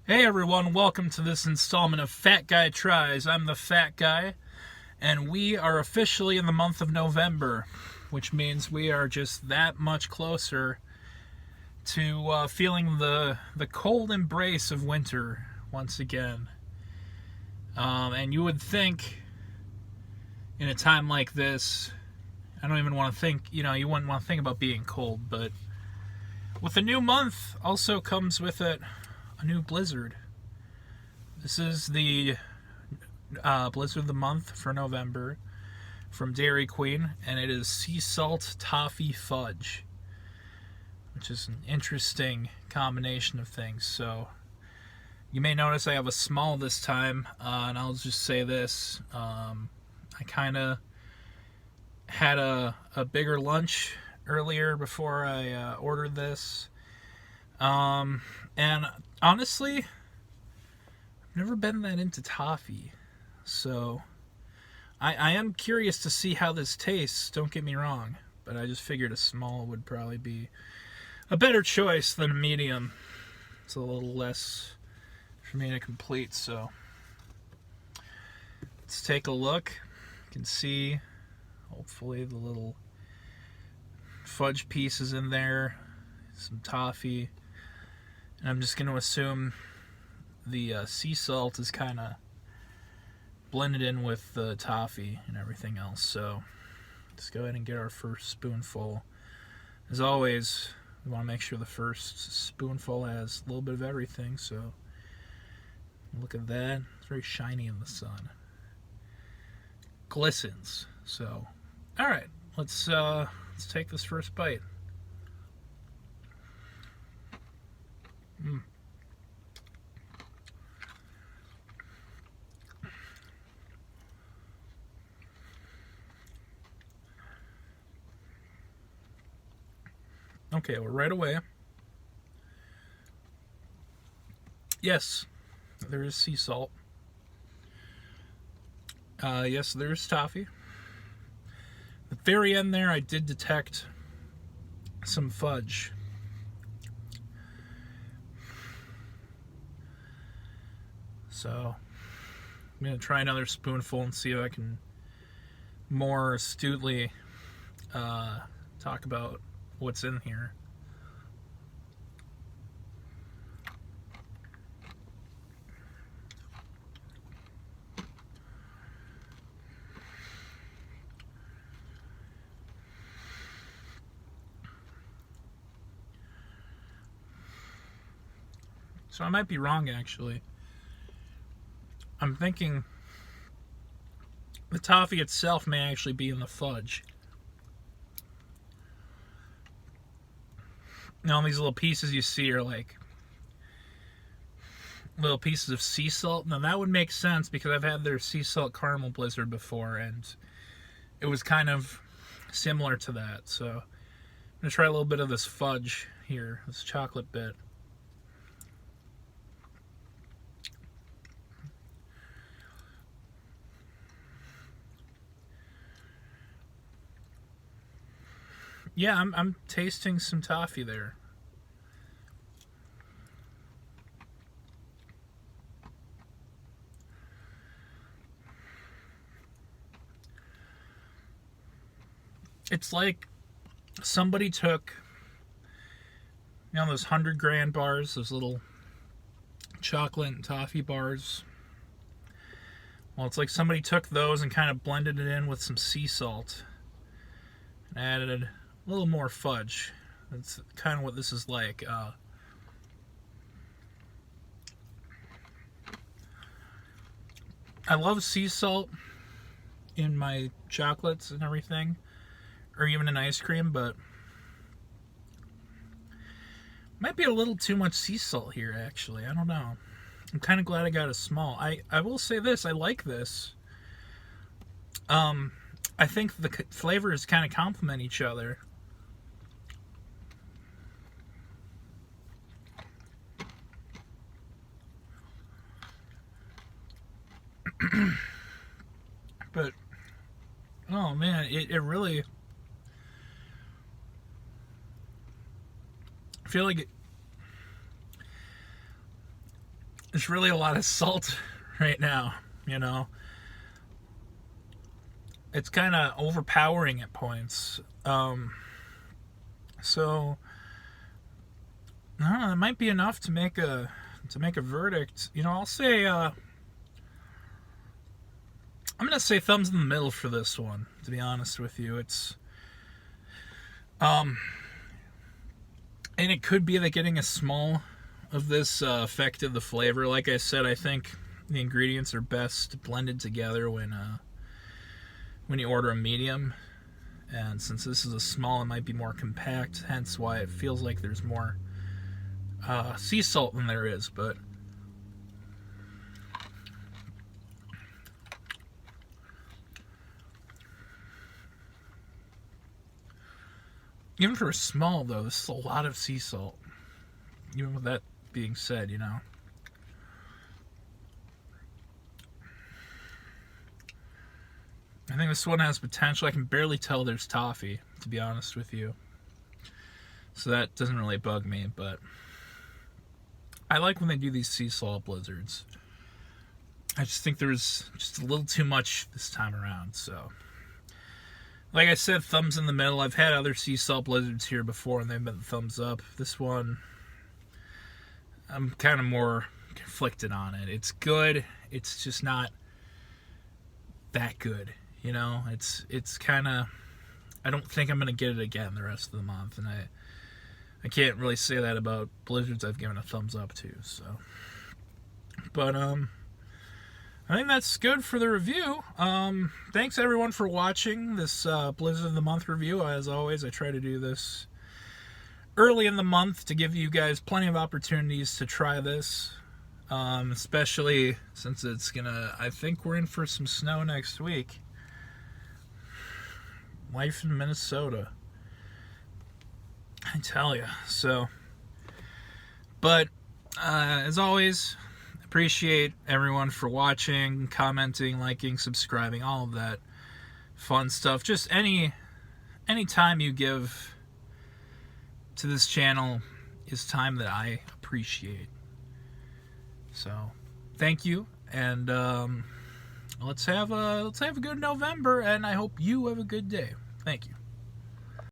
Hey everyone, welcome to this installment of Fat Guy Tries. I'm the Fat Guy, and we are officially in the month of November, which means we are just that much closer to feeling the cold embrace of winter once again. And you would think, in a time like this, I don't even want to think, you wouldn't want to think about being cold, but with a new month also comes with it a new blizzard. This is the blizzard of the month for November from Dairy Queen, and it is sea salt toffee fudge, which is an interesting combination of things. So you may notice I have a small this time, and I'll just say this. I kind of had a bigger lunch earlier before I ordered this. And honestly, I've never been that into toffee. So I am curious to see how this tastes, don't get me wrong. But I just figured a small would probably be a better choice than a medium. It's a little less for me to complete, so let's take a look. You can see, hopefully, the little fudge pieces in there, some toffee. And I'm just going to assume the sea salt is kind of blended in with the toffee and everything else. So let's go ahead and get our first spoonful. As always, we want to make sure the first spoonful has a little bit of everything. So look at that. It's very shiny in the sun. Glistens. So, all right, let's take this first bite. Okay, well, right away. Yes, there is sea salt. Yes, there is toffee. At the very end there, I did detect some fudge. So I'm going to try another spoonful and see if I can more astutely talk about what's in here. So I might be wrong, actually. I'm thinking the toffee itself may actually be in the fudge. Now, these little pieces you see are like little pieces of sea salt. Now, that would make sense because I've had their sea salt caramel blizzard before, and it was kind of similar to that. So I'm going to try a little bit of this fudge here, this chocolate bit. Yeah, I'm tasting some toffee there. It's like somebody took, those 100 g bars, those little chocolate and toffee bars. Well, it's like somebody took those and kind of blended it in with some sea salt and added a little more fudge. That's kind of what this is like. I love sea salt in my chocolates and everything, or even in ice cream, but might be a little too much sea salt here, actually. I don't know. I'm kind of glad I got a small. I will say this. I like this. I think the flavors kind of complement each other. But, oh man, it really, I feel like there's really a lot of salt right now, It's kind of overpowering at points. So I don't know, it might be enough to make a verdict. I'll say I'm gonna say thumbs in the middle for this one. To be honest with you, it's and it could be that getting a small of this affected the flavor. Like I said, I think the ingredients are best blended together when you order a medium. And since this is a small, it might be more compact, hence why it feels like there's more sea salt than there is. But even for a small, though, this is a lot of sea salt. Even with that being said, I think this one has potential. I can barely tell there's toffee, to be honest with you. So that doesn't really bug me, but I like when they do these sea salt blizzards. I just think there's just a little too much this time around, so. Like I said, thumbs in the middle. I've had other sea salt blizzards here before, and they've been thumbs up. This one, I'm kind of more conflicted on it. It's good. It's just not that good. It's kind of, I don't think I'm going to get it again the rest of the month, and I can't really say that about blizzards I've given a thumbs up to, so. But, I think that's good for the review. Thanks everyone for watching this Blizzard of the Month review. As always, I try to do this early in the month to give you guys plenty of opportunities to try this, especially since it's I think we're in for some snow next week. Life in Minnesota, I tell you. So, but as always, appreciate everyone for watching, commenting, liking, subscribing, all of that fun stuff. Just any time you give to this channel is time that I appreciate. So, thank you, and let's have a good November, and I hope you have a good day. Thank you.